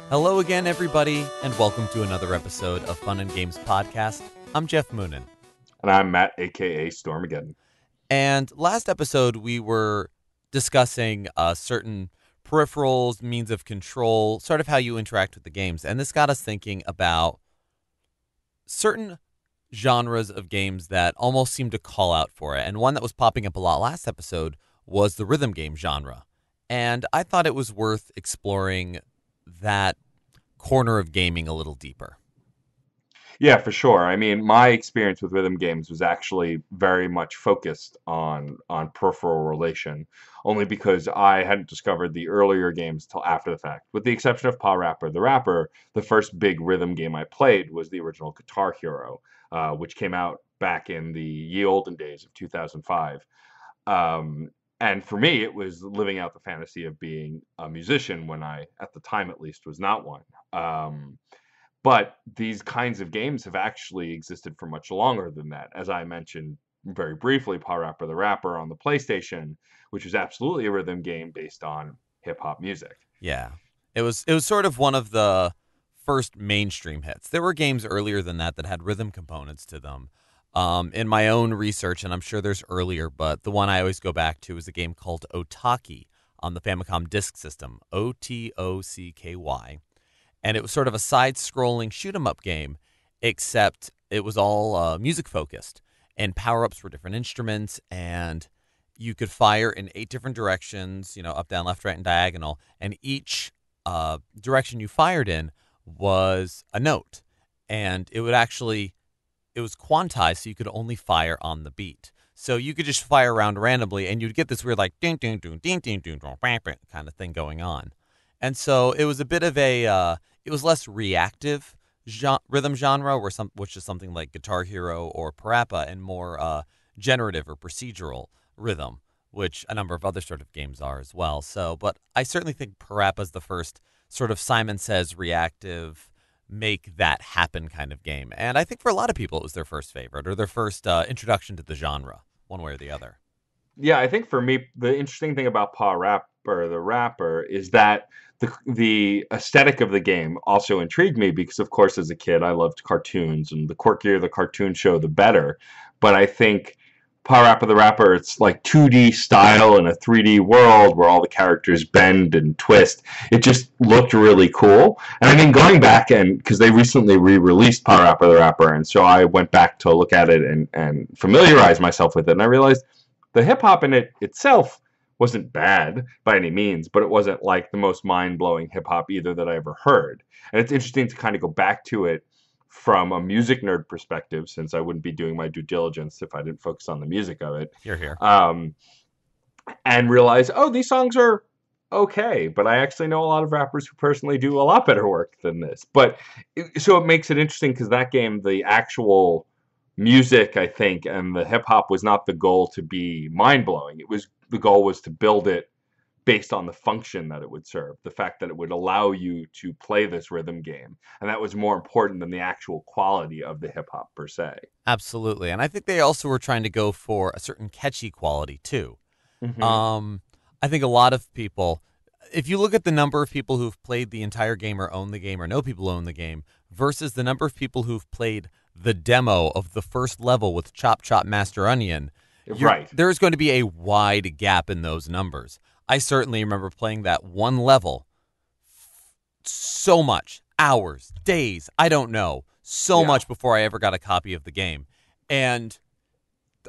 Hello again, everybody, and welcome to another episode of Fun and Games Podcast. I'm Geoff Moonen. And I'm Matt, aka Stormageddon. And last episode, we were discussing certain peripherals, means of control, sort of how you interact with the games. And this got us thinking about certain genres of games that almost seem to call out for it. And one that was popping up a lot last episode was the rhythm game genre. And I thought it was worth exploring that corner of gaming a little deeper. Yeah, for sure. I mean, my experience with rhythm games was actually very much focused on peripheral relation, only because I hadn't discovered the earlier games till after the fact. With the exception of Pa Rapper the Rapper, the first big rhythm game I played was the original Guitar Hero, which came out back in the ye olden days of 2005. And for me, it was living out the fantasy of being a musician when I, at the time at least, was not one. But these kinds of games have actually existed for much longer than that. As I mentioned very briefly, Pa Rapper the Rapper on the PlayStation, which was absolutely a rhythm game based on hip hop music. Yeah. It was sort of one of the first mainstream hits. There were games earlier than that that had rhythm components to them. In my own research, and I'm sure there's earlier, but the one I always go back to is a game called Otaki on the Famicom Disk System, Otokky. And it was sort of a side-scrolling shoot-'em-up game, except it was all music-focused. And power-ups were different instruments, and you could fire in 8 different directions, up, down, left, right, and diagonal. And each direction you fired in was a note. And it was quantized, so you could only fire on the beat. So you could just fire around randomly, and you'd get this weird, like, ding, ding, ding, ding, ding, ding, kind of thing going on. And so it was a bit of it was less reactive rhythm genre, which is something like Guitar Hero or Parappa, and more generative or procedural rhythm, which a number of other sort of games are as well. So, but I certainly think Parappa is the first sort of Simon Says reactive, make that happen kind of game. And I think for a lot of people, it was their first favorite or their first introduction to the genre, one way or the other. Yeah, I think for me, the interesting thing about Pa Rapper the Rapper is that the aesthetic of the game also intrigued me because, of course, as a kid, I loved cartoons, and the quirkier the cartoon show, the better. But I think Pa Rapper the Rapper, it's like 2D style in a 3D world where all the characters bend and twist. It just looked really cool. And I mean, going back and because they recently re-released Pa Rapper the Rapper, and so I went back to look at it and familiarize myself with it, and I realized the hip hop in it itself wasn't bad by any means, but it wasn't like the most mind blowing hip hop either that I ever heard. And it's interesting to kind of go back to it from a music nerd perspective, since I wouldn't be doing my due diligence if I didn't focus on the music of it. Here. And realize, oh, these songs are okay, but I actually know a lot of rappers who personally do a lot better work than this. So it makes it interesting because that game, the actual music, I think, and the hip hop was not the goal to be mind blowing. The goal was to build it based on the function that it would serve, the fact that it would allow you to play this rhythm game, and that was more important than the actual quality of the hip hop per se. Absolutely. And I think they also were trying to go for a certain catchy quality too. Hmm. I think a lot of people, if you look at the number of people who've played the entire game or own the game or know people who own the game versus the number of people who've played the demo of the first level with Chop Chop Master Onion, Right. there's going to be a wide gap in those numbers. I certainly remember playing that one level so much, hours, days, I don't know, so Yeah. much before I ever got a copy of the game. And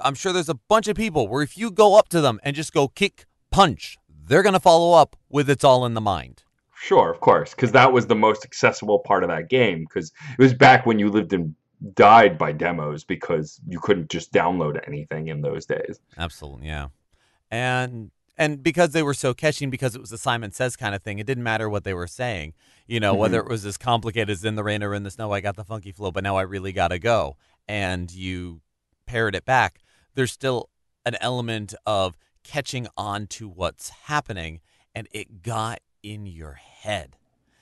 I'm sure there's a bunch of people where if you go up to them and just go kick, punch, they're going to follow up with it's all in the mind. Sure, of course, because that was the most accessible part of that game. Because it was back when you lived and died by demos because you couldn't just download anything in those days. Absolutely, yeah. And because they were so catchy and because it was a Simon Says kind of thing, it didn't matter what they were saying. Whether Hmm. it was as complicated as in the rain or in the snow, I got the funky flow, but now I really got to go. And you parrot it back. There's still an element of catching on to what's happening, and it got in your head.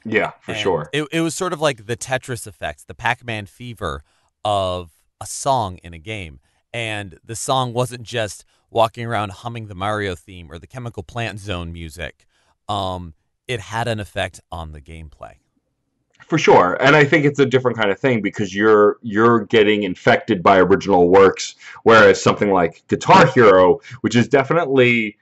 Yeah, for And sure. it was sort of like the Tetris effects, the Pac-Man fever of a song in a game. And the song wasn't just walking around humming the Mario theme or the Chemical Plant Zone music. It had an effect on the gameplay. For sure, and I think it's a different kind of thing because you're getting infected by original works, whereas something like Guitar Hero, which is definitely,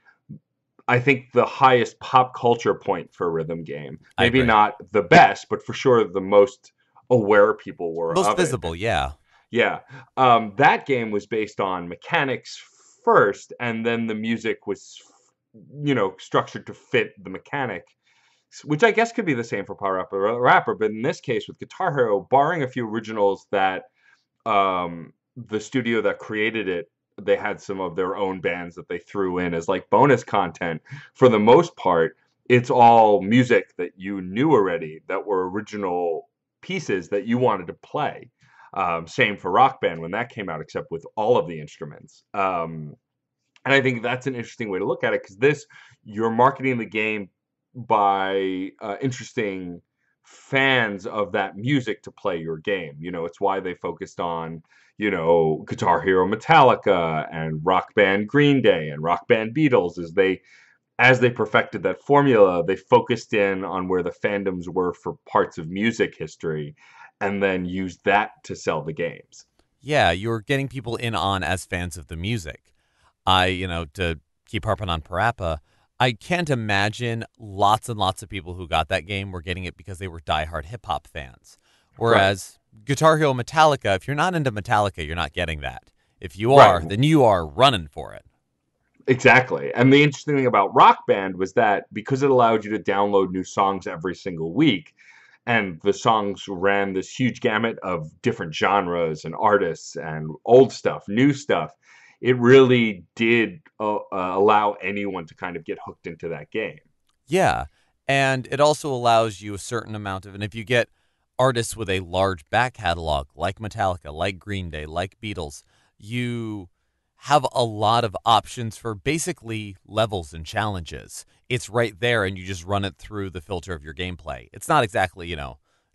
I think, the highest pop culture point for a rhythm game. I Maybe agree. not the best, but for sure the most aware people were Most of it. visible, yeah. Yeah, that game was based on mechanics first, and then the music was, structured to fit the mechanic, which I guess could be the same for Power Rapper, but in this case with Guitar Hero, barring a few originals that the studio that created it, they had some of their own bands that they threw in as like bonus content. For the most part, it's all music that you knew already that were original pieces that you wanted to play. Same for Rock Band when that came out, except with all of the instruments. And I think that's an interesting way to look at it because this, you're marketing the game by interesting fans of that music to play your game. It's why they focused on, Guitar Hero Metallica and Rock Band Green Day and Rock Band Beatles as they perfected that formula, they focused in on where the fandoms were for parts of music history and then used that to sell the games. Yeah, you're getting people in on as fans of the music. To keep harping on Parappa, I can't imagine lots and lots of people who got that game were getting it because they were diehard hip hop fans. Right. Whereas Guitar Hero Metallica, if you're not into Metallica, you're not getting that. If you Right. are, then you are running for it. Exactly. And the interesting thing about Rock Band was that because it allowed you to download new songs every single week, and the songs ran this huge gamut of different genres and artists and old stuff, new stuff, it really did allow anyone to kind of get hooked into that game. Yeah. And it also allows you a certain amount of, and if you get artists with a large back catalog like Metallica, like Green Day, like Beatles, you have a lot of options for basically levels and challenges. It's right there and you just run it through the filter of your gameplay. It's not exactly,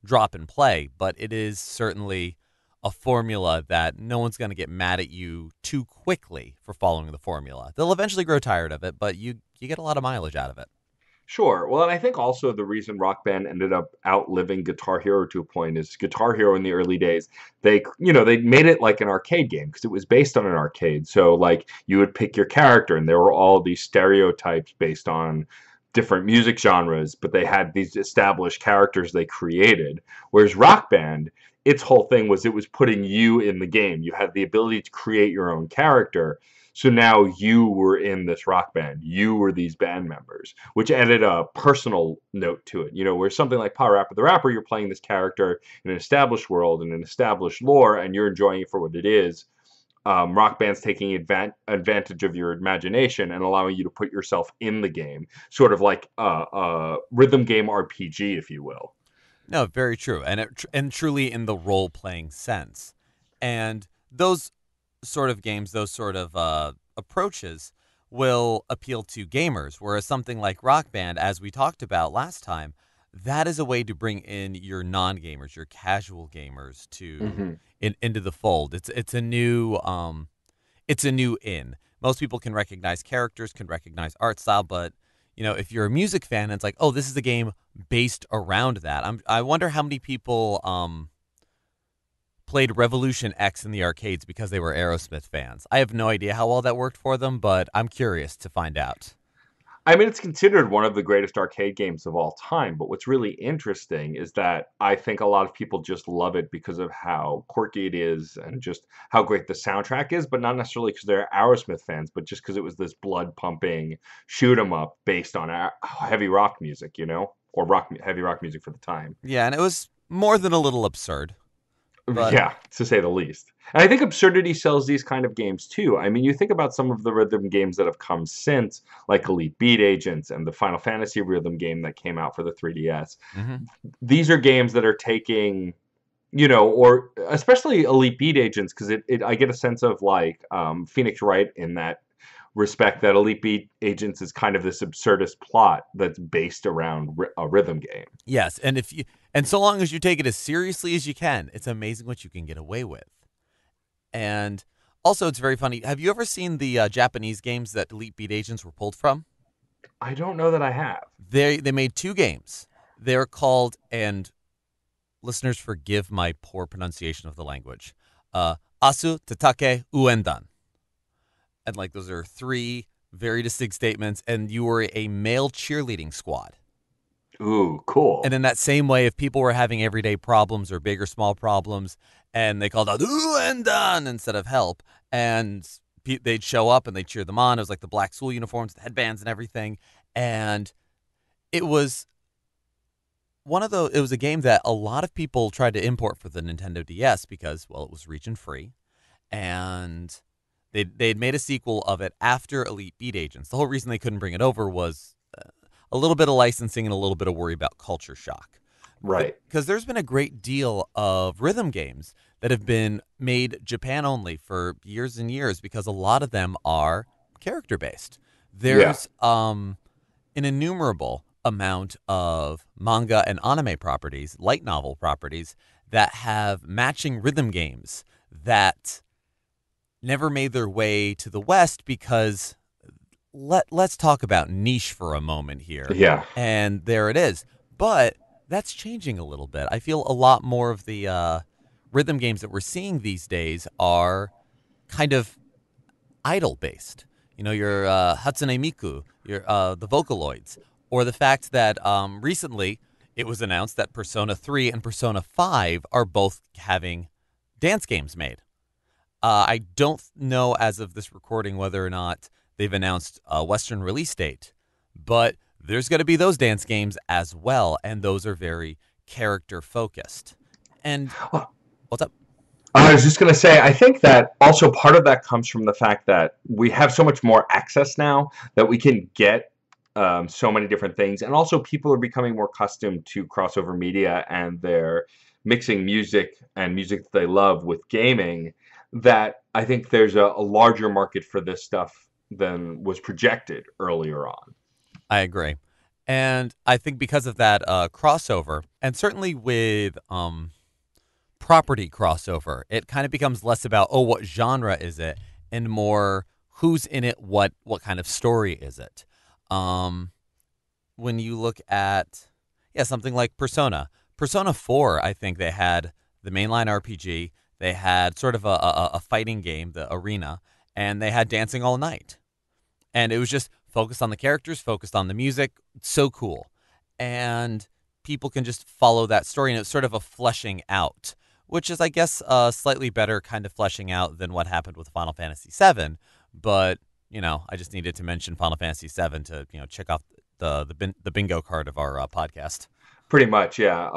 drop and play, but it is certainly a formula that no one's going to get mad at you too quickly for following the formula. They'll eventually grow tired of it, but you get a lot of mileage out of it. Sure. Well, and I think also the reason Rock Band ended up outliving Guitar Hero to a point is Guitar Hero in the early days, they made it like an arcade game because it was based on an arcade. So like you would pick your character and there were all these stereotypes based on different music genres, but they had these established characters they created. Whereas Rock Band, its whole thing was it was putting you in the game. You had the ability to create your own character. So now you were in this rock band. You were these band members, which added a personal note to it. Where something like Power Rapper the Rapper, you're playing this character in an established world and an established lore, and you're enjoying it for what it is. Rock Band's taking advantage of your imagination and allowing you to put yourself in the game, sort of like a rhythm game RPG, if you will. No, very true, and truly in the role playing sense, and those sort of games, those sort of approaches, will appeal to gamers. Whereas something like Rock Band, as we talked about last time, that is a way to bring in your non gamers, your casual gamers, Hmm. into the fold. It's a new in. Most people can recognize characters, can recognize art style, but if you're a music fan, it's like, oh, this is a game based around that. I wonder how many people played Revolution X in the arcades because they were Aerosmith fans. I have no idea how well that worked for them, but I'm curious to find out. I mean, it's considered one of the greatest arcade games of all time, but what's really interesting is that I think a lot of people just love it because of how quirky it is and just how great the soundtrack is, but not necessarily because they're Aerosmith fans, but just because it was this blood pumping shoot 'em up based on heavy rock music, or heavy rock music for the time. Yeah, and it was more than a little absurd, but Yeah, to say the least. And I think absurdity sells these kind of games too. I mean, you think about some of the rhythm games that have come since, like Elite Beat Agents and the Final Fantasy rhythm game that came out for the 3DS. mhm. These are games that are taking, or especially Elite Beat Agents, because I get a sense of like Phoenix Wright in that respect that Elite Beat Agents is kind of this absurdist plot that's based around a rhythm game. Yes, and so long as you take it as seriously as you can, it's amazing what you can get away with. And also, it's very funny. Have you ever seen the Japanese games that Elite Beat Agents were pulled from? I don't know that I have. They made two games. They're called, and listeners forgive my poor pronunciation of the language. Asu, tatake, uendan. And like those are three very distinct statements, and you were a male cheerleading squad. Ooh, And cool. in that same way, if people were having everyday problems or big or small problems, and they called out uendan instead of help, and they'd show up and they'd cheer them on. It was like the black school uniforms, the headbands, and everything. And it was it was a game that a lot of people tried to import for the Nintendo DS because, well, it was region free, and they'd made a sequel of it after Elite Beat Agents. The whole reason they couldn't bring it over was a little bit of licensing and a little bit of worry about culture shock. Right. Because there's been a great deal of rhythm games that have been made Japan only for years and years because a lot of them are character based. Yeah. There's an innumerable amount of manga and anime properties, light novel properties, that have matching rhythm games that never made their way to the West because let's talk about niche for a moment here. Yeah. And there it is. But that's changing a little bit. I feel a lot more of the rhythm games that we're seeing these days are kind of idol based. You know, your Hatsune Miku, your the Vocaloids, or the fact that recently it was announced that Persona 3 and Persona 5 are both having dance games made. I don't know as of this recording whether or not they've announced a Western release date, but there's going to be those dance games as well, and those are very character focused. And what's up? I was just going to say, I think that also part of that comes from the fact that we have so much more access now that we can get so many different things. And also, people are becoming more accustomed to crossover media and they're mixing music and music that they love with gaming. That I think there's a larger market for this stuff than was projected earlier on. I agree. And I think because of that crossover, and certainly with property crossover, it kind of becomes less about, oh, what genre is it, and more who's in it, what kind of story is it. Um, when you look at, yeah, something like Persona 4, I think they had the mainline RPG, they had sort of a fighting game, the arena, and they had Dancing All Night. And it was just focused on the characters, focused on the music. So cool. And people can just follow that story, and it's sort of a fleshing out, which is, I guess, a slightly better kind of fleshing out than what happened with Final Fantasy VII. But, you know, I just needed to mention Final Fantasy VII to, you know, check off the bingo card of our podcast. Pretty much, yeah.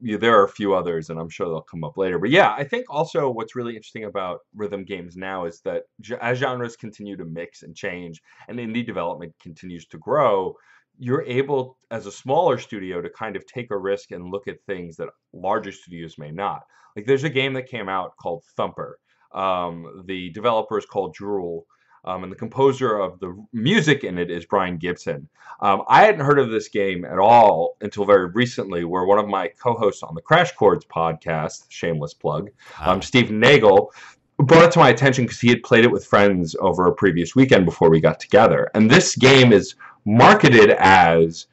Yeah. There are a few others, and I'm sure they'll come up later. But yeah, I think also what's really interesting about rhythm games now is that as genres continue to mix and change, and indie development continues to grow, you're able, as a smaller studio, to kind of take a risk and look at things that larger studios may not. Like, there's a game that came out called Thumper. The developer is called Drool. And the composer of the music in it is Brian Gibson. I hadn't heard of this game at all until very recently, where one of my co-hosts on the Crash Chords podcast, shameless plug, Ah, Steve Nagel, brought it to my attention because he had played it with friends over a previous weekend before we got together. And this game is marketed as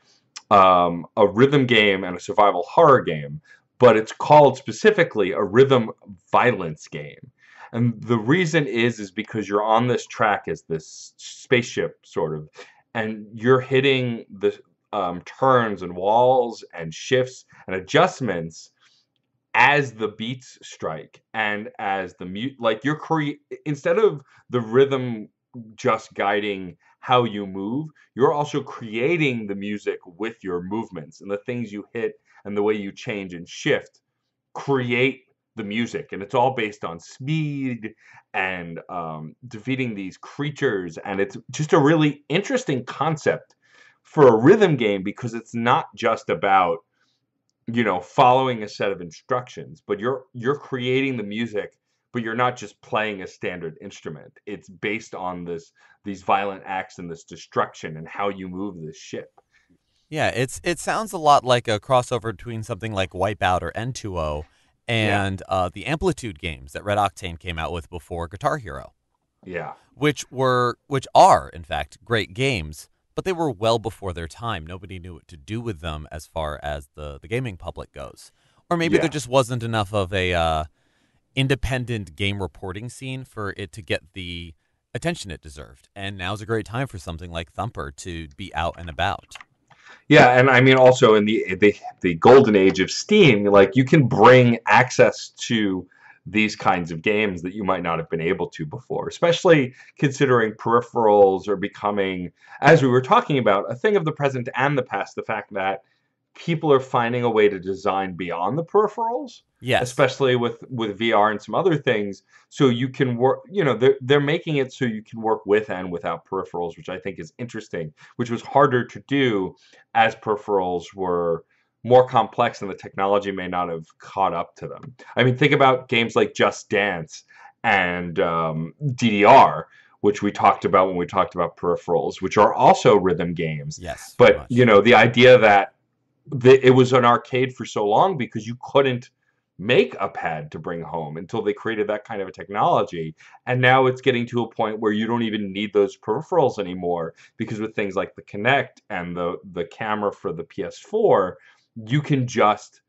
a rhythm game and a survival horror game, but it's called specifically a rhythm violence game. And the reason is because you're on this track as this spaceship sort of, and you're hitting the turns and walls and shifts and adjustments as the beats strike and as the mute, like instead of the rhythm just guiding how you move, you're also creating the music with your movements, and the things you hit and the way you change and shift create the music. And it's all based on speed and defeating these creatures. And it's just a really interesting concept for a rhythm game because it's not just about, following a set of instructions, but you're creating the music, but you're not just playing a standard instrument. It's based on these violent acts and this destruction and how you move this ship. yeah, it sounds a lot like a crossover between something like Wipeout or N2O Yeah. and the Amplitude games that Red Octane came out with before Guitar Hero, Yeah. which are in fact great games, but they were well before their time. Nobody knew what to do with them as far as the gaming public goes. or maybe there Yeah. just wasn't enough of a independent game reporting scene for it to get the attention it deserved. And now's a great time for something like Thumper to be out and about. Yeah, and I mean also in the golden age of Steam, like you can bring access to these kinds of games that you might not have been able to before, especially considering peripherals are becoming, as we were talking about, a thing of the present and the past. The fact that people are finding a way to design beyond the peripherals, Yes. especially with VR and some other things, so you can work, they're making it so you can work with and without peripherals, which I think is interesting, which was harder to do as peripherals were more complex and the technology may not have caught up to them. I mean, think about games like Just Dance and DDR, which we talked about when we talked about peripherals, which are also rhythm games. Yes, very But, much. the idea that it was an arcade for so long because you couldn't make a pad to bring home until they created that kind of a technology. And now it's getting to a point where you don't even need those peripherals anymore because with things like the Kinect and the camera for the PS4, you can just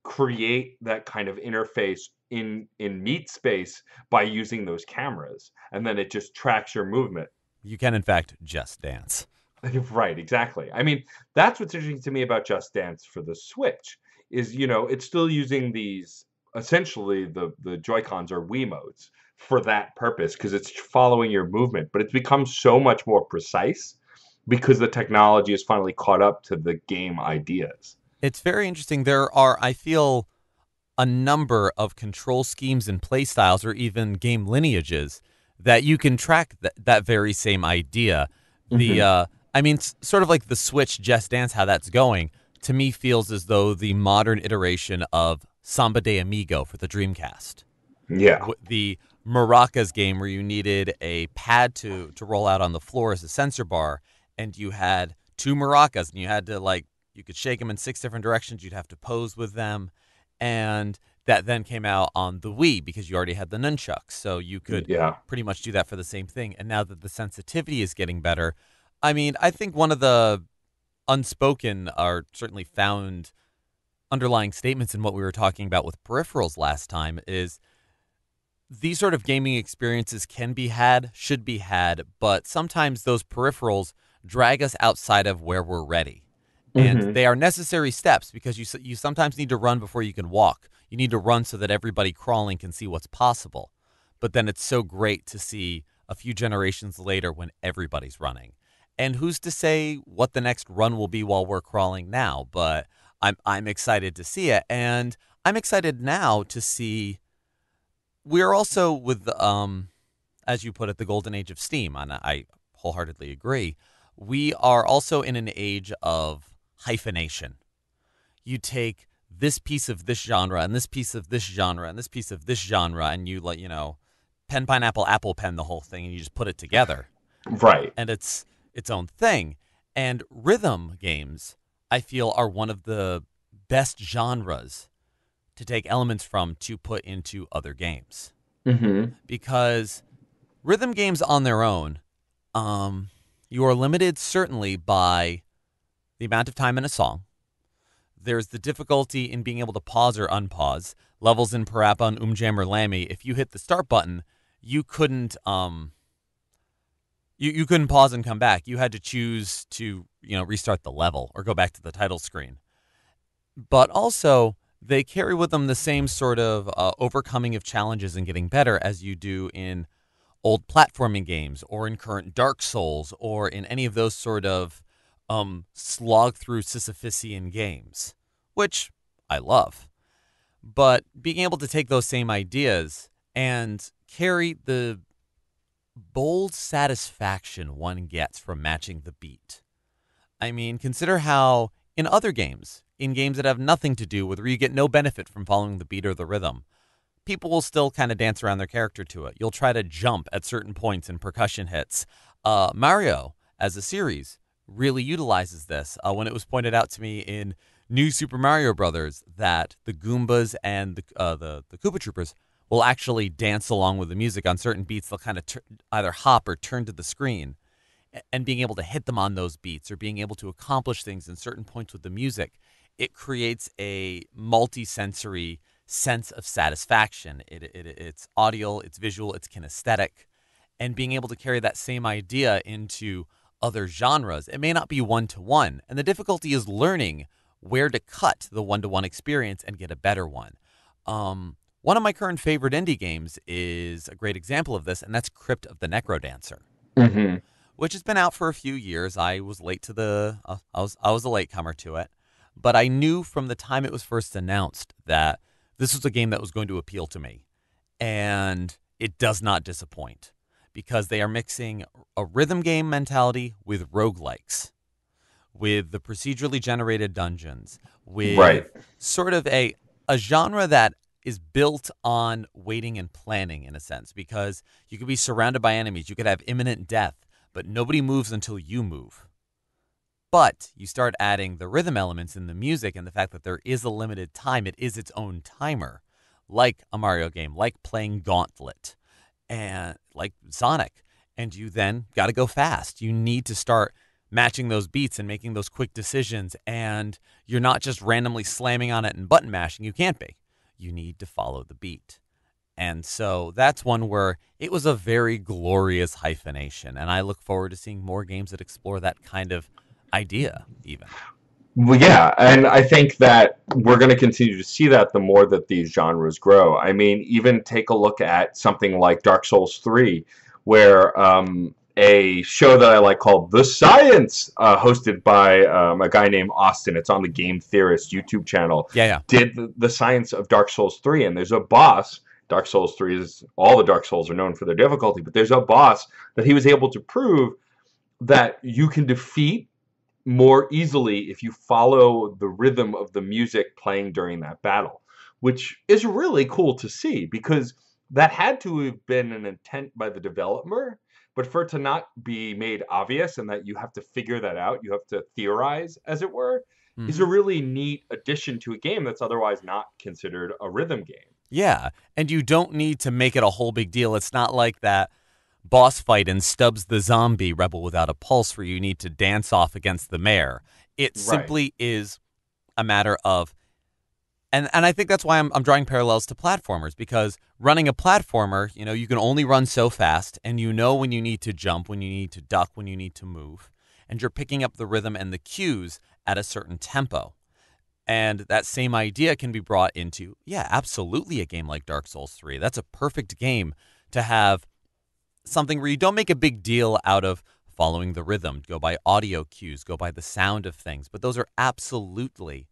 create that kind of interface in meat space by using those cameras, and then it just tracks your movement. You can, in fact, just dance. Right, exactly. I mean, that's what's interesting to me about Just Dance for the Switch is, it's still using these essentially the Joy-Cons are Wiimotes for that purpose because it's following your movement, but it's become so much more precise because the technology has finally caught up to the game ideas. It's very interesting. There are, I feel, a number of control schemes and play styles or even game lineages that you can track that very same idea. The Hmm. I mean, sort of like the Switch Just Dance, how that's going, to me feels as though the modern iteration of Samba de Amigo for the Dreamcast. Yeah. The Maracas game where you needed a pad to roll out on the floor as a sensor bar, and you had two maracas, and you had to you could shake them in six different directions. You'd have to pose with them, and that then came out on the Wii because you already had the nunchucks, so you could Yeah. pretty much do that for the same thing. And now that the sensitivity is getting better, I mean, I think one of the unspoken or certainly found underlying statements in what we were talking about with peripherals last time is these sort of gaming experiences can be had, should be had, but sometimes those peripherals drag us outside of where we're ready. And Hmm. they are necessary steps because you sometimes need to run before you can walk. You need to run so that everybody crawling can see what's possible. But then it's so great to see a few generations later when everybody's running. And who's to say what the next run will be while we're crawling now? But I'm excited to see it, and I'm excited now to see we're also with as you put it, the golden age of Steam, and I wholeheartedly agree. We are also in an age of hyphenation. You take this piece of this genre and this piece of this genre and this piece of this genre, and you pen pineapple apple pen the whole thing, and you just put it together, Right. and it's its own thing. And rhythm games, I feel, are one of the best genres to take elements from to put into other games Hmm. because rhythm games on their own, you are limited certainly by the amount of time in a song. There's the difficulty in being able to pause or unpause. Levels in Parappa and Jam or Lammy, if you hit the start button, you couldn't you couldn't pause and come back. You had to choose to, restart the level or go back to the title screen. But also, they carry with them the same sort of overcoming of challenges and getting better as you do in old platforming games or in current Dark Souls or in any of those sort of slog through Sisyphusian games, which I love. But being able to take those same ideas and carry the bold satisfaction one gets from matching the beat. I mean, consider how in other games, in games that have nothing to do with where you get no benefit from following the beat or the rhythm, people will still kind of dance around their character to it. You'll try to jump at certain points in percussion hits. Mario, as a series, really utilizes this. When it was pointed out to me in New Super Mario Brothers that the Goombas and the Koopa Troopers will actually dance along with the music on certain beats. They'll kind of either hop or turn to the screen, and being able to hit them on those beats or being able to accomplish things in certain points with the music, it creates a multi-sensory sense of satisfaction. It's audio, it's visual, it's kinesthetic, and being able to carry that same idea into other genres. It may not be one-to-one, and the difficulty is learning where to cut the one-to-one experience and get a better one. One of my current favorite indie games is a great example of this, and that's Crypt of the Necrodancer, Hmm. which has been out for a few years. I was late to I was a latecomer to it, but I knew from the time it was first announced that this was a game that was going to appeal to me, and it does not disappoint because they are mixing a rhythm game mentality with roguelikes, with the procedurally generated dungeons, Right. with sort of a genre that is built on waiting and planning in a sense, because you could be surrounded by enemies, you could have imminent death, but nobody moves until you move. But you start adding the rhythm elements in the music and the fact that there is a limited time, it is its own timer, like a Mario game, like playing Gauntlet, and like Sonic. And you then got to go fast. You need to start matching those beats and making those quick decisions. And you're not just randomly slamming on it and button mashing. You can't be. You need to follow the beat. And so that's one where it was a very glorious hyphenation. And I look forward to seeing more games that explore that kind of idea, even. Well, yeah, and I think that we're going to continue to see that the more that these genres grow. I mean, even take a look at something like Dark Souls 3, where a show that I like called The Science, hosted by a guy named Austin, it's on the Game Theorist YouTube channel, Yeah, yeah. did the science of Dark Souls 3, and there's a boss. Dark Souls 3 is, all the Dark Souls are known for their difficulty, but there's a boss that he was able to prove that you can defeat more easily if you follow the rhythm of the music playing during that battle, which is really cool to see because that had to have been an intent by the developer, but for it to not be made obvious and that you have to figure that out, you have to theorize, as it were, is Mm-hmm. a really neat addition to a game that's otherwise not considered a rhythm game. Yeah. And you don't need to make it a whole big deal. It's not like that boss fight in Stubbs the Zombie Rebel Without a Pulse where you need to dance off against the mayor. It Right. simply is a matter of, and I think that's why I'm drawing parallels to platformers, because running a platformer, you can only run so fast, and you know when you need to jump, when you need to duck, when you need to move, and you're picking up the rhythm and the cues at a certain tempo. And that same idea can be brought into, yeah, absolutely a game like Dark Souls 3. That's a perfect game to have something where you don't make a big deal out of following the rhythm, go by audio cues, go by the sound of things. But those are absolutely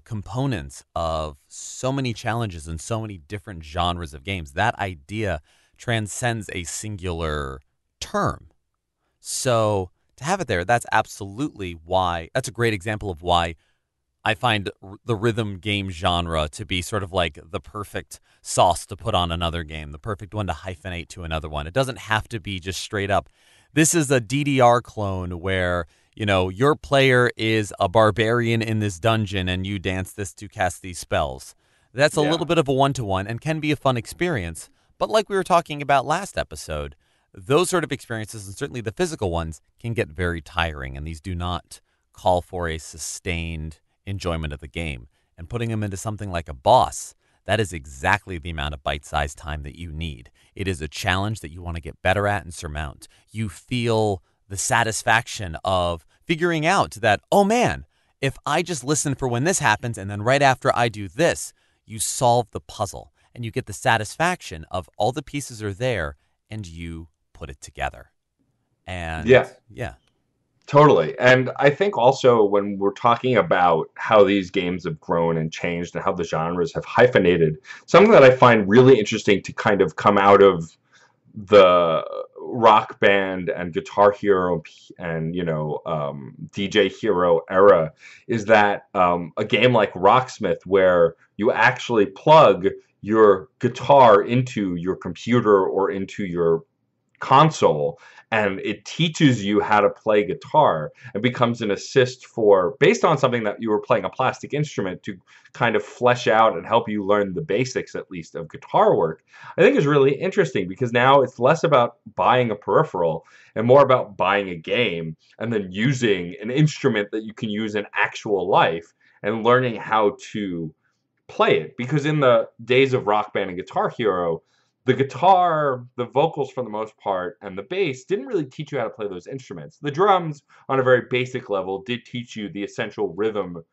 components of so many challenges and so many different genres of games. That idea transcends a singular term. So to have it there, that's absolutely why, that's a great example of why I find the rhythm game genre to be sort of like the perfect sauce to put on another game, the perfect one to hyphenate to another one. It doesn't have to be just straight up. This is a DDR clone where, your player is a barbarian in this dungeon and you dance this to cast these spells. That's a little Yeah. bit of a one-to-one and can be a fun experience. But like we were talking about last episode, those sort of experiences, and certainly the physical ones, can get very tiring, and these do not call for a sustained enjoyment of the game. And putting them into something like a boss, that is exactly the amount of bite-sized time that you need. It is a challenge that you want to get better at and surmount. You feel the satisfaction of figuring out that, oh man, if I just listen for when this happens and then right after I do this, you solve the puzzle and you get the satisfaction of all the pieces are there and you put it together. And Yeah. yeah. Totally. And I think also when we're talking about how these games have grown and changed and how the genres have hyphenated, something that I find really interesting to kind of come out of the rock band and guitar hero and DJ hero era is that a game like Rocksmith where you actually plug your guitar into your computer or into your console and it teaches you how to play guitar and becomes an assist for based on something that you were playing a plastic instrument to kind of flesh out and help you learn the basics at least of guitar work. I think is really interesting because now it's less about buying a peripheral and more about buying a game and then using an instrument that you can use in actual life and learning how to play it. Because in the days of Rock Band and Guitar Hero, the guitar, the vocals for the most part, and the bass didn't really teach you how to play those instruments. The drums, on a very basic level, did teach you the essential rhythm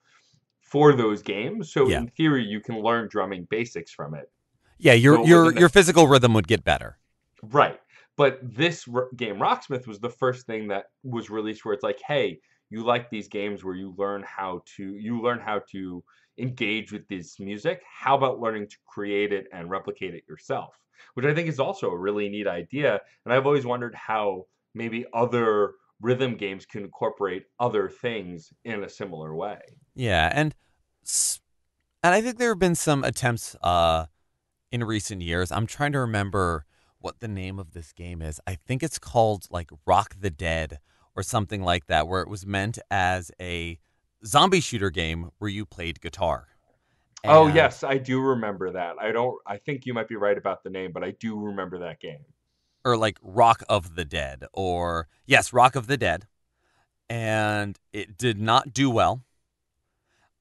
for those games. So Yeah. in theory, you can learn drumming basics from it. Yeah, your Though it your wasn't your physical rhythm would get better. right. But this game, Rocksmith, was the first thing that was released where it's like, hey, you like these games where you learn how to engage with this music. How about learning to create it and replicate it yourself? Which I think is also a really neat idea. And I've always wondered how maybe other rhythm games can incorporate other things in a similar way. Yeah, and I think there have been some attempts in recent years. I'm trying to remember what the name of this game is. I think it's called like Rock the Dead or something like that, where it was meant as a zombie shooter game where you played guitar. Oh And yes, I do remember that. I think you might be right about the name, but I do remember that game. or like Rock of the Dead or yes, Rock of the Dead. And it did not do well.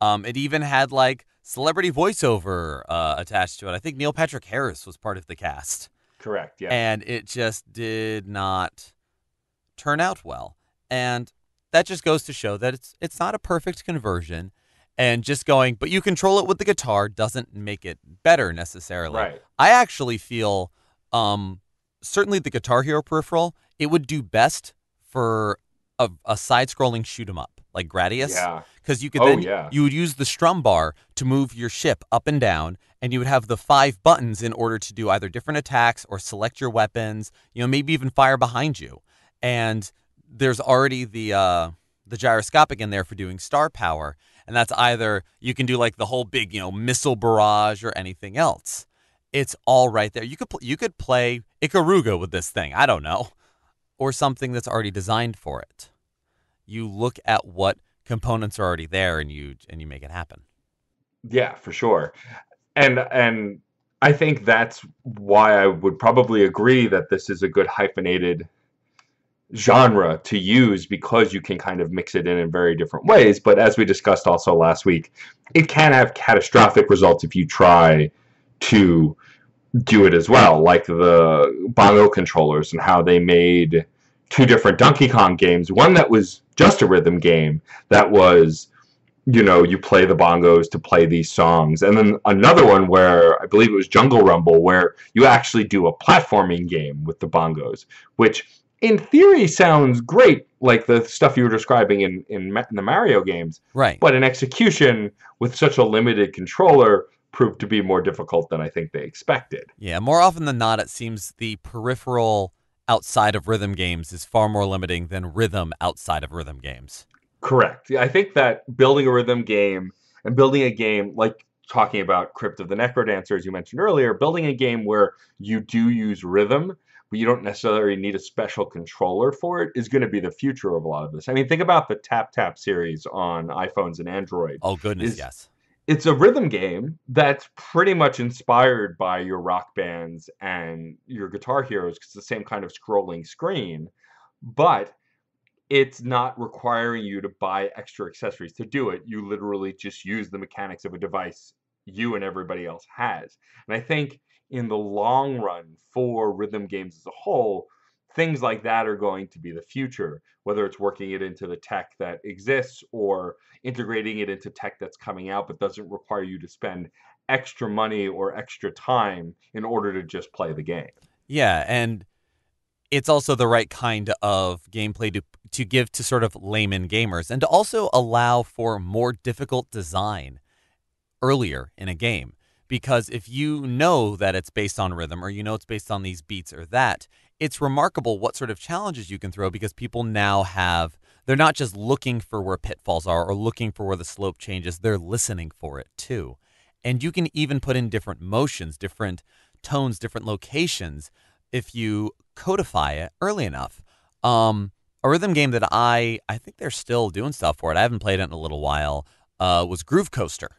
It even had like celebrity voiceover attached to it. I think Neil Patrick Harris was part of the cast, Correct, yes. and it just did not turn out well. And that just goes to show that it's not a perfect conversion. And just going, but you control it with the guitar doesn't make it better necessarily. Right. I actually feel, certainly the Guitar Hero peripheral, it would do best for a side-scrolling shoot 'em up like Gradius, Yeah. because Oh yeah. you would use the strum bar to move your ship up and down, and you would have the 5 buttons in order to do either different attacks or select your weapons. Maybe even fire behind you. And there's already the gyroscopic in there for doing star power, and that's either you can do like the whole big missile barrage or anything else. It's all right there. You could play Ikaruga with this thing. I don't know, or something that's already designed for it. You look at what components are already there and you make it happen. Yeah, for sure. And I think that's why I would probably agree that this is a good hyphenated genre to use because you can kind of mix it in very different ways. But as we discussed also last week, it can have catastrophic results if you try to do it as well, like the bongo controllers and how they made two different Donkey Kong games. One that was just a rhythm game that was, you play the bongos to play these songs. And then another one where I believe it was Jungle Rumble, where you actually do a platforming game with the bongos, which in theory sounds great, like the stuff you were describing in the Mario games. Right. But in execution, with such a limited controller, proved to be more difficult than I think they expected. Yeah, more often than not, it seems the peripheral outside of rhythm games is far more limiting than rhythm outside of rhythm games. Correct. Yeah, I think that building a rhythm game and building a game like talking about Crypt of the Necrodancer, as you mentioned earlier, building a game where you do use rhythm, but you don't necessarily need a special controller for it, is going to be the future of a lot of this. I mean, think about the Tap Tap series on iPhones and Android. Oh, goodness, Is yes. It's a rhythm game that's pretty much inspired by your rock bands and your guitar heroes because it's the same kind of scrolling screen, but it's not requiring you to buy extra accessories to do it. You literally just use the mechanics of a device you and everybody else has. And I think in the long run for rhythm games as a whole, things like that are going to be the future, whether it's working it into the tech that exists or integrating it into tech that's coming out but doesn't require you to spend extra money or extra time in order to just play the game. Yeah, and it's also the right kind of gameplay to give to sort of layman gamers and to also allow for more difficult design earlier in a game. Because if you know that it's based on rhythm or it's based on these beats or that, it's remarkable what sort of challenges you can throw because people now they're not just looking for where pitfalls are or looking for where the slope changes, they're listening for it too. And you can even put in different motions, different tones, different locations if you codify it early enough. A rhythm game that I think they're still doing stuff for it, I haven't played it in a little while, was Groove Coaster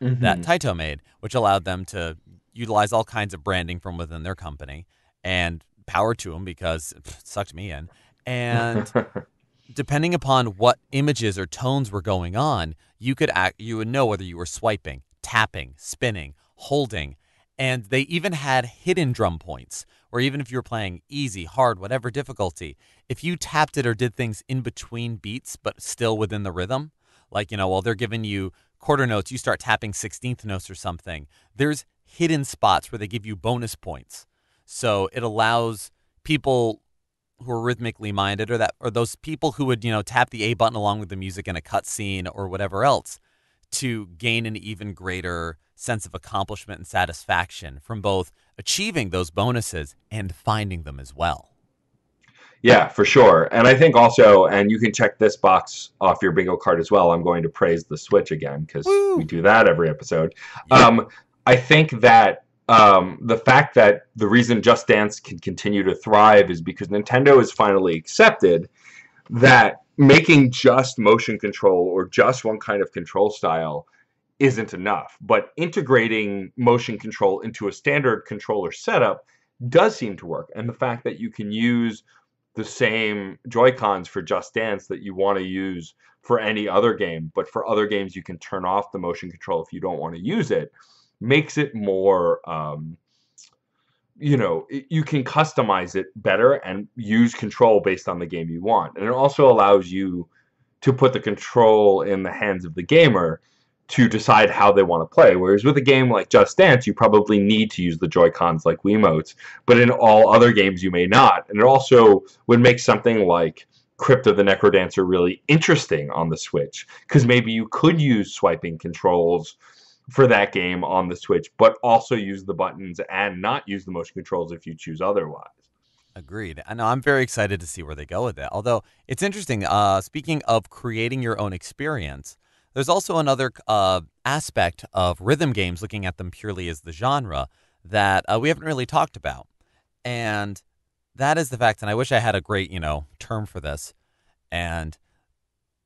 that Hmm. Taito made, which allowed them to utilize all kinds of branding from within their company, and power to them because it sucked me in. And depending upon what images or tones were going on, you would know whether you were swiping, tapping, spinning, holding, and they even had hidden drum points where even if you were playing easy, hard, whatever difficulty, if you tapped it or did things in between beats but still within the rhythm, like, while they're giving you quarter notes, you start tapping 16th notes or something, there's hidden spots where they give you bonus points. So it allows people who are rhythmically minded, or those people who would, tap the A button along with the music in a cutscene or whatever else, to gain an even greater sense of accomplishment and satisfaction from both achieving those bonuses and finding them as well. Yeah, for sure. And I think also, and you can check this box off your bingo card as well. I'm going to praise the Switch again because we Woo! do that every episode. Yep. I think that the fact that the reason Just Dance can continue to thrive is because Nintendo has finally accepted that making just motion control or just one kind of control style isn't enough. But integrating motion control into a standard controller setup does seem to work. And the fact that you can use the same Joy-Cons for Just Dance that you want to use for any other game, but for other games you can turn off the motion control if you don't want to use it, makes it more, you can customize it better and use control based on the game you want. And it also allows you to put the control in the hands of the gamer to decide how they want to play. Whereas with a game like Just Dance, you probably need to use the Joy-Cons like Wiimotes, but in all other games you may not. And it also would make something like Crypt of the Necrodancer really interesting on the Switch, because maybe you could use swiping controls for that game on the Switch, but also use the buttons and not use the motion controls if you choose otherwise. Agreed. I know I'm very excited to see where they go with it. Although it's interesting, speaking of creating your own experience, there's also another aspect of rhythm games, looking at them purely as the genre, that we haven't really talked about. And that is the fact, and I wish I had a great, term for this, and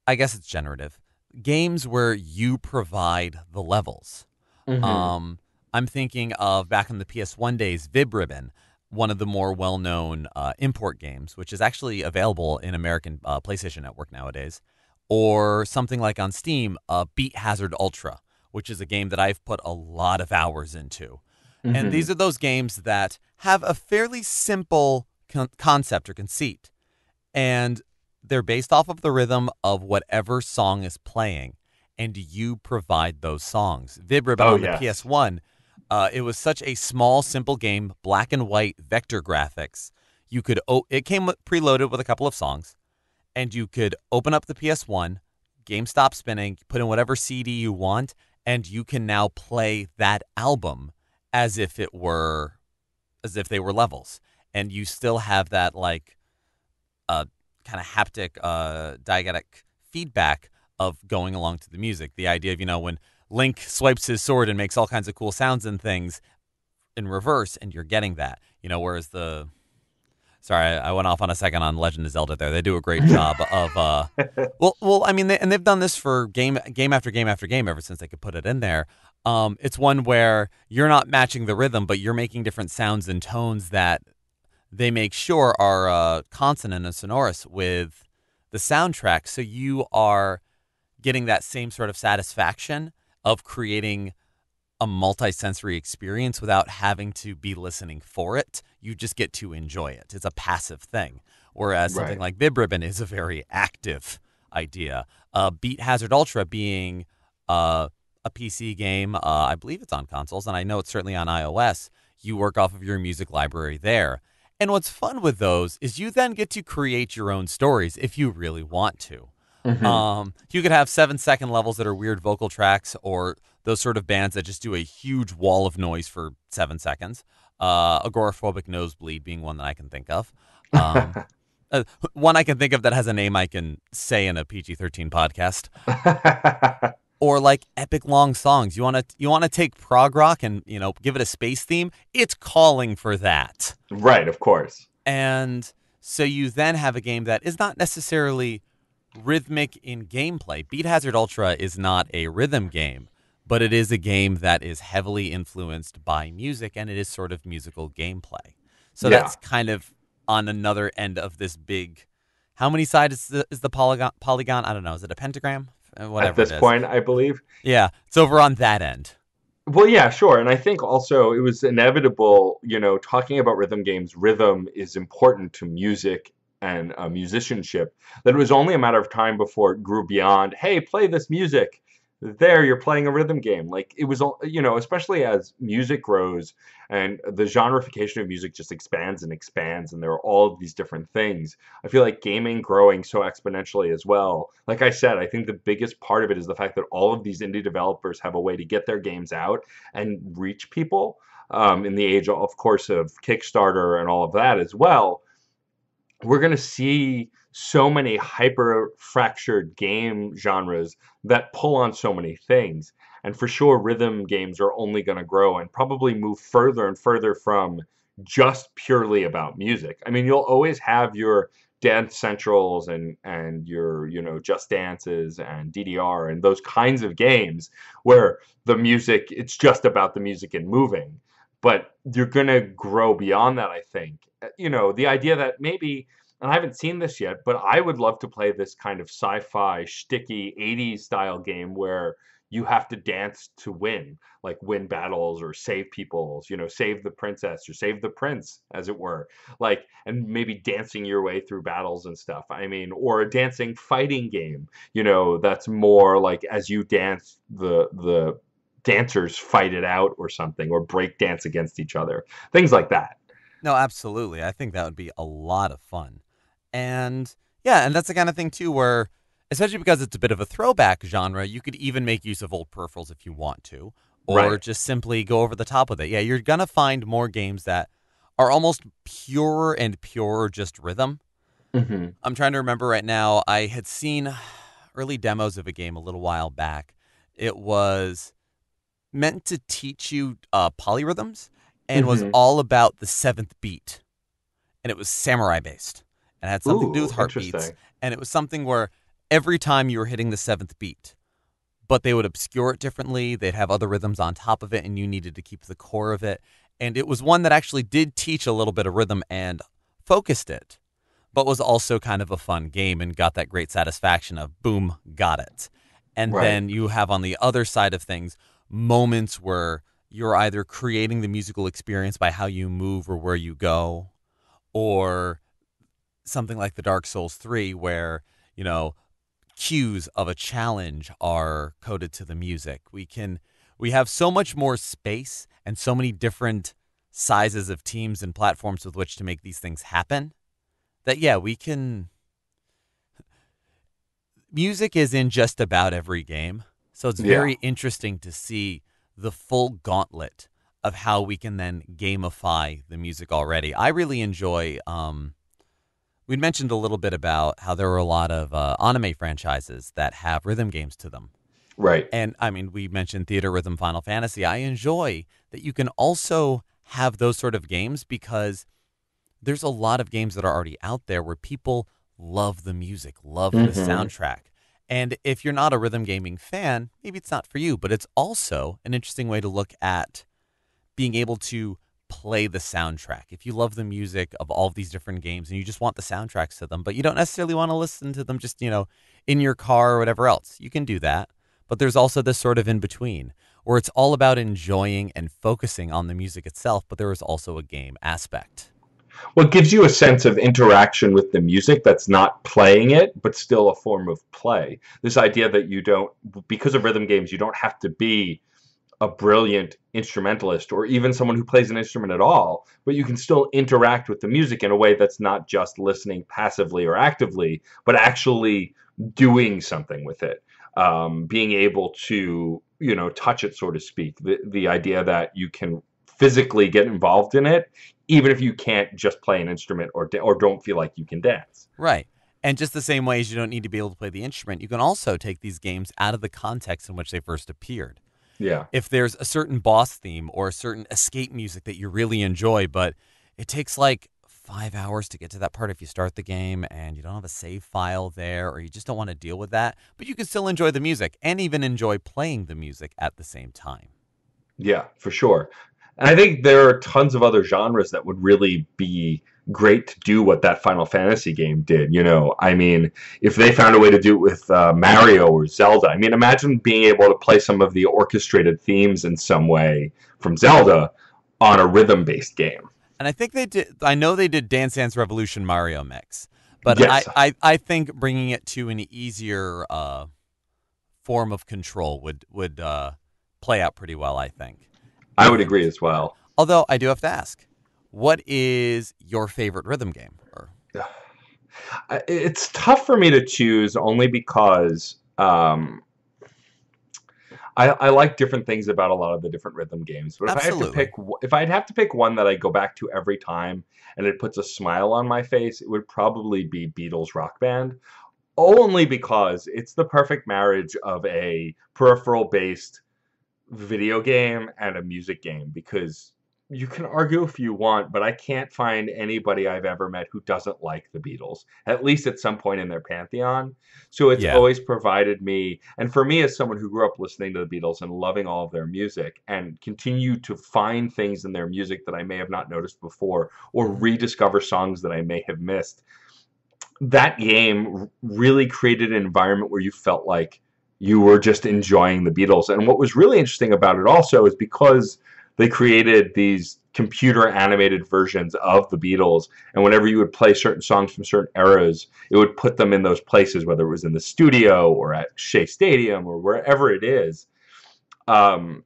I guess it's generative. Games where you provide the levels. Mm-hmm. Um, I'm thinking of back in the PS1 days, Vib Ribbon, one of the more well-known import games, which is actually available in American PlayStation Network nowadays, or something like on Steam, Beat Hazard Ultra, which is a game that I've put a lot of hours into. And Mm-hmm. these are those games that have a fairly simple concept or conceit, and they're based off of the rhythm of whatever song is playing, and you provide those songs. Vib Ribbon Oh, on the yes. PS1, it was such a small, simple game, black and white vector graphics. It came preloaded with a couple of songs, and you could open up the PS1, game stop spinning, put in whatever CD you want, and you can now play that album as if they were levels, and you still have that like kind of haptic, diegetic feedback of going along to the music. The idea of, when Link swipes his sword and makes all kinds of cool sounds and things in reverse, and you're getting that, whereas sorry, I went off on a second on Legend of Zelda there. They do a great job of, I mean, and they've done this for game after game after game ever since they could put it in there. It's one where you're not matching the rhythm, but you're making different sounds and tones that they make sure are consonant and sonorous with the soundtrack. So you are getting that same sort of satisfaction of creating a multi-sensory experience without having to be listening for it. You just get to enjoy it. It's a passive thing. Whereas something Right. like Bib Ribbon is a very active idea. Beat Hazard Ultra being a PC game, I believe it's on consoles, and I know it's certainly on iOS. You work off of your music library there. And what's fun with those is you then get to create your own stories if you really want to. Mm-hmm. You could have 7-second levels that are weird vocal tracks, or those sort of bands that just do a huge wall of noise for 7 seconds. Agoraphobic Nosebleed being one that I can think of. Um, One I can think of that has a name I can say in a PG-13 podcast. Or like epic long songs. You want to take prog rock and give it a space theme. It's calling for that. Right, of course. And so you then have a game that is not necessarily rhythmic in gameplay. Beat Hazard Ultra is not a rhythm game, but it is a game that is heavily influenced by music, and it is sort of musical gameplay. So Yeah. that's kind of on another end of this big. How many sides is the polygon? I don't know. Is it a pentagram? at whatever it this is. point, I believe. Yeah, it's over on that end. Well, yeah, sure. And I think also it was inevitable, talking about rhythm games, rhythm is important to music and musicianship, that it was only a matter of time before it grew beyond, hey, play this music. There, you're playing a rhythm game. Like it was, especially as music grows and the genreification of music just expands and expands, and there are all of these different things. I feel like gaming growing so exponentially as well. Like I said, I think the biggest part of it is the fact that all of these indie developers have a way to get their games out and reach people. In the age, of course, of Kickstarter and all of that as well, we're going to see so many hyper fractured game genres that pull on so many things. And for sure, rhythm games are only going to grow and probably move further and further from just purely about music. I mean, you'll always have your Dance Centrals and your Just Dances and DDR and those kinds of games where the music, it's just about the music and moving. But you're going to grow beyond that, I think. The idea that maybe, and I haven't seen this yet, but I would love to play this kind of sci-fi, shticky 80s style game where you have to dance to win, like win battles or save peoples, save the princess or save the prince, as it were. Like, and maybe dancing your way through battles and stuff. I mean, or a dancing fighting game, that's more like as you dance, the dancers fight it out or something, or break dance against each other. Things like that. No, absolutely. I think that would be a lot of fun. And yeah, and that's the kind of thing too where, especially because it's a bit of a throwback genre, you could even make use of old peripherals if you want to, or Right. just simply go over the top with it. Yeah, you're going to find more games that are almost pure and pure just rhythm. Hmm. I'm trying to remember right now. I had seen early demos of a game a little while back. It was meant to teach you polyrhythms and was Hmm. all about the seventh beat. And it was samurai based and had something to do with Ooh, heartbeats. interesting. And it was something where every time you were hitting the seventh beat, but they would obscure it differently. They'd have other rhythms on top of it, and you needed to keep the core of it. And it was one that actually did teach a little bit of rhythm and focused it, but was also kind of a fun game and got that great satisfaction of boom, got it. And Right. then you have on the other side of things moments where you're either creating the musical experience by how you move or where you go, or something like the Dark Souls 3 where, you know, cues of a challenge are coded to the music. We have so much more space and so many different sizes of teams and platforms with which to make these things happen that yeah, we can music is in just about every game. So it's Yeah. very interesting to see the full gauntlet of how we can then gamify the music already. I really enjoy we mentioned a little bit about how there are a lot of anime franchises that have rhythm games to them. Right. And I mean, we mentioned Theater Rhythm Final Fantasy. I enjoy that you can also have those sort of games because there's a lot of games that are already out there where people love the music, love the Hmm. soundtrack. And if you're not a rhythm gaming fan, maybe it's not for you, but it's also an interesting way to look at being able to play the soundtrack. If you love the music of all of these different games and you just want the soundtracks to them, but you don't necessarily want to listen to them just, in your car or whatever else, you can do that. But there's also this sort of in between where it's all about enjoying and focusing on the music itself, but there is also a game aspect. Well, it gives you a sense of interaction with the music that's not playing it, but still a form of play. This idea that you don't, because of rhythm games, you don't have to be a brilliant instrumentalist or even someone who plays an instrument at all, but you can still interact with the music in a way that's not just listening passively or actively, but actually doing something with it. Being able to, touch it, so to speak. The idea that you can physically get involved in it, even if you can't just play an instrument or don't feel like you can dance. Right. And just the same way as you don't need to be able to play the instrument, you can also take these games out of the context in which they first appeared. Yeah. If there's a certain boss theme or a certain escape music that you really enjoy, but it takes like 5 hours to get to that part if you start the game and you don't have a save file there or you just don't want to deal with that, but you can still enjoy the music and even enjoy playing the music at the same time. Yeah, for sure. And I think there are tons of other genres that would really be great to do what that Final Fantasy game did. I mean, if they found a way to do it with Mario or Zelda, I mean, imagine being able to play some of the orchestrated themes in some way from Zelda on a rhythm-based game. And I think they did. I know they did Dance Dance Revolution Mario Mix, but I, Yes, I, I think bringing it to an easier form of control would play out pretty well. I think. I would And agree as well. although I do have to ask, what is your favorite rhythm game? Or It's tough for me to choose only because I like different things about a lot of the different rhythm games. But absolutely, if I'd have to pick one that I go back to every time and it puts a smile on my face, it would probably be Beatles Rock Band. Only because it's the perfect marriage of a peripheral based video game and a music game, because you can argue if you want, but I can't find anybody I've ever met who doesn't like the Beatles, at least at some point in their pantheon. So it's yeah. always provided me, and for me as someone who grew up listening to the Beatles and loving all of their music and continue to find things in their music that I may have not noticed before or Mhm. rediscover songs that I may have missed, that game really created an environment where you felt like you were just enjoying the Beatles. And what was really interesting about it also is because they created these computer animated versions of the Beatles, and whenever you would play certain songs from certain eras, it would put them in those places, whether it was in the studio or at Shea Stadium or wherever it is. Um,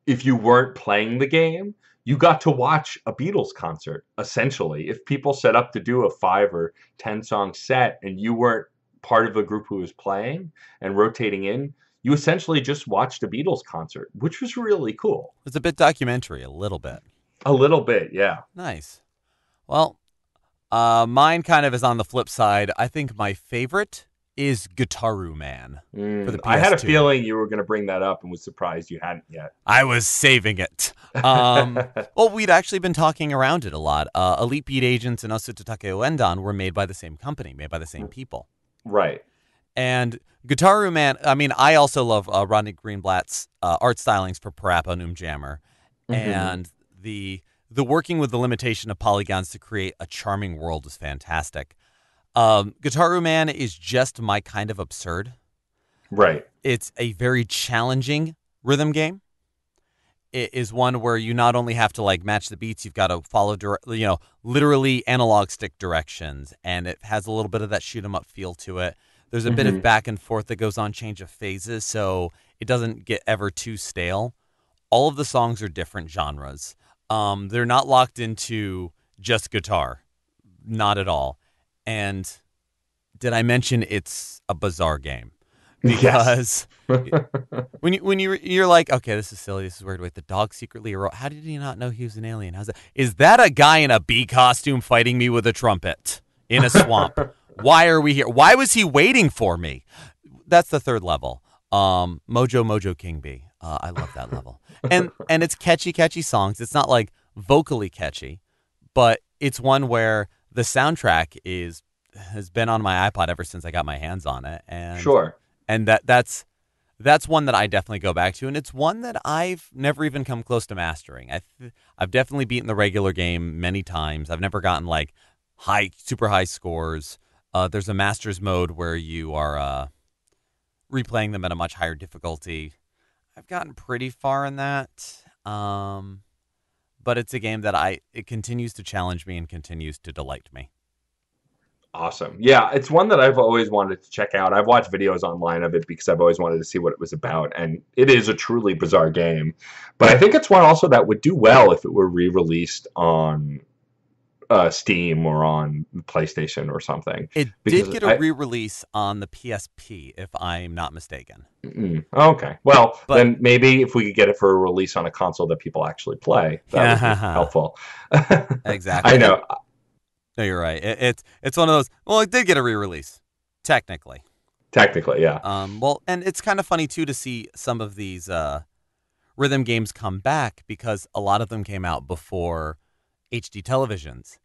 if you weren't playing the game, you got to watch a Beatles concert, essentially. If people set up to do a 5 or 10 song set and you weren't part of the group who was playing and rotating in, you essentially just watched a Beatles concert, which was really cool. It's a bit documentary, a little bit. A little bit, yeah. Nice. Well, mine kind of is on the flip side. I think my favorite is Guitaru Man for the I had a PS2. feeling you were going to bring that up and was surprised you hadn't yet. I was saving it. Well, we'd actually been talking around it a lot. Elite Beat Agents and Osutotake Uendan were made by the same company, made by the same people. Right. And Guitaru Man, I mean, I also love Rodney Greenblatt's art stylings for Parappa and Jammer, Hmm. and the working with the limitation of polygons to create a charming world is fantastic. Guitaru Man is just my kind of absurd. Right. It's a very challenging rhythm game. It is one where you not only have to like match the beats, you've got to follow, literally analog stick directions, and it has a little bit of that shoot 'em up feel to it. There's a bit of Hmm. back and forth that goes on, change of phases, so it doesn't get ever too stale. All of the songs are different genres. They're not locked into just guitar, not at all. And did I mention it's a bizarre game? Yes. Because you're like, okay, this is silly, this is weird. Wait, the dog secretly wrote. How did he not know he was an alien? How's that? Is that a guy in a bee costume fighting me with a trumpet in a swamp? Why are we here? Why was he waiting for me? That's the third level. Mojo Mojo King Bee. I love that level, and it's catchy songs. It's not like vocally catchy, but it's one where the soundtrack has been on my iPod ever since I got my hands on it, Sure. and that's one that I definitely go back to, and it's one that I've never even come close to mastering. I've definitely beaten the regular game many times. I've never gotten like super high scores. There's a master's mode where you are replaying them at a much higher difficulty. I've gotten pretty far in that, but it's a game that it continues to challenge me and continues to delight me. Awesome. Yeah, it's one that I've always wanted to check out. I've watched videos online of it because I've always wanted to see what it was about, and it is a truly bizarre game. But I think it's one also that would do well if it were re-released on Steam or on PlayStation or something. It did Because get a re-release on the PSP, if I'm not mistaken. okay. Well, But then maybe if we could get it for a release on a console that people actually play, that would be yeah, helpful. exactly. I And know. no, you're right. It's one of those. Well, it did get a re-release, technically. Technically, yeah. Well, and it's kind of funny too to see some of these rhythm games come back because a lot of them came out before HD televisions,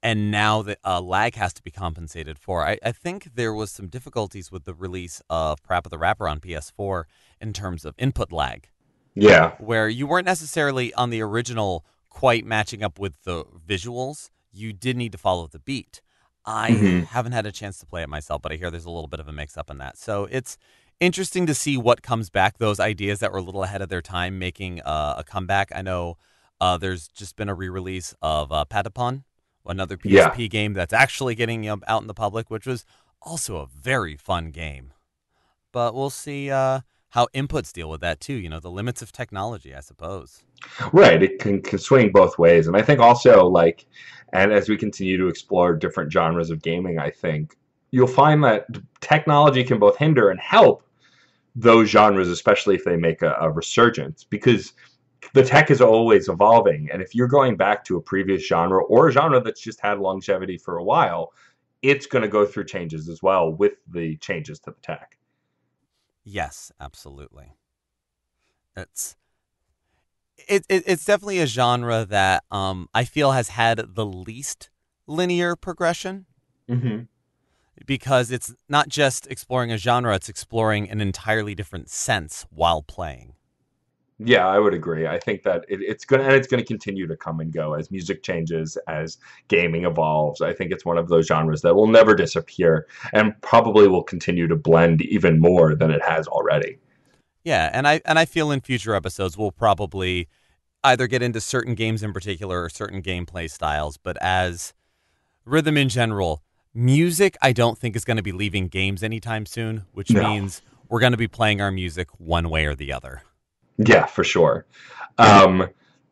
and now the lag has to be compensated for. I think there was some difficulties with the release of Parappa the Rapper on PS4 in terms of input lag, Yeah. where you weren't necessarily on the original quite matching up with the visuals. you did need to follow the beat. I Hmm. haven't had a chance to play it myself, but I hear there's a little bit of a mix up in that. So it's interesting to see what comes back. Those ideas that were a little ahead of their time making a comeback. I know there's just been a re-release of Patapon, another Yeah. PSP game that's actually getting out in the public, which was also a very fun game. But we'll see how inputs deal with that too. The limits of technology, I suppose. Right. It can swing both ways. And I think also, like, and as we continue to explore different genres of gaming, I think you'll find that technology can both hinder and help those genres, especially if they make a resurgence, because the tech is always evolving. And if you're going back to a previous genre or a genre that's just had longevity for a while, it's going to go through changes as well with the changes to the tech. Yes, absolutely. It's it's definitely a genre that I feel has had the least linear progression Hmm. because it's not just exploring a genre; it's exploring an entirely different sense while playing. Yeah, I would agree. I think that it's gonna continue to come and go as music changes, as gaming evolves. I think it's one of those genres that will never disappear and probably will continue to blend even more than it has already. Yeah, and I feel in future episodes we'll probably either get into certain games in particular or certain gameplay styles, but as rhythm in general, music I don't think is going to be leaving games anytime soon, which No. means we're going to be playing our music one way or the other. Yeah, for sure. Um,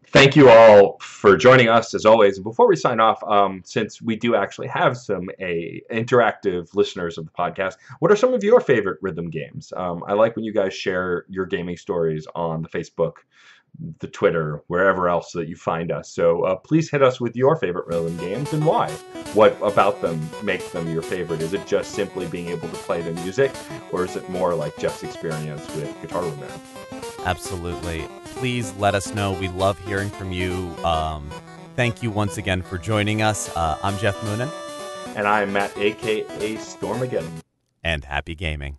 Thank you all for joining us as always. Before we sign off, since we do actually have some interactive listeners of the podcast, what are some of your favorite rhythm games? I like when you guys share your gaming stories on the Facebook, the Twitter, wherever else that you find us. So please hit us with your favorite rhythm games and why. What about them makes them your favorite? Is it just simply being able to play the music, or is it more like Jeff's experience with Guitar Woman? Absolutely. Please let us know. We love hearing from you. Thank you once again for joining us. I'm Jeff Moonen, And I'm Matt, aka Stormageddon. and happy gaming.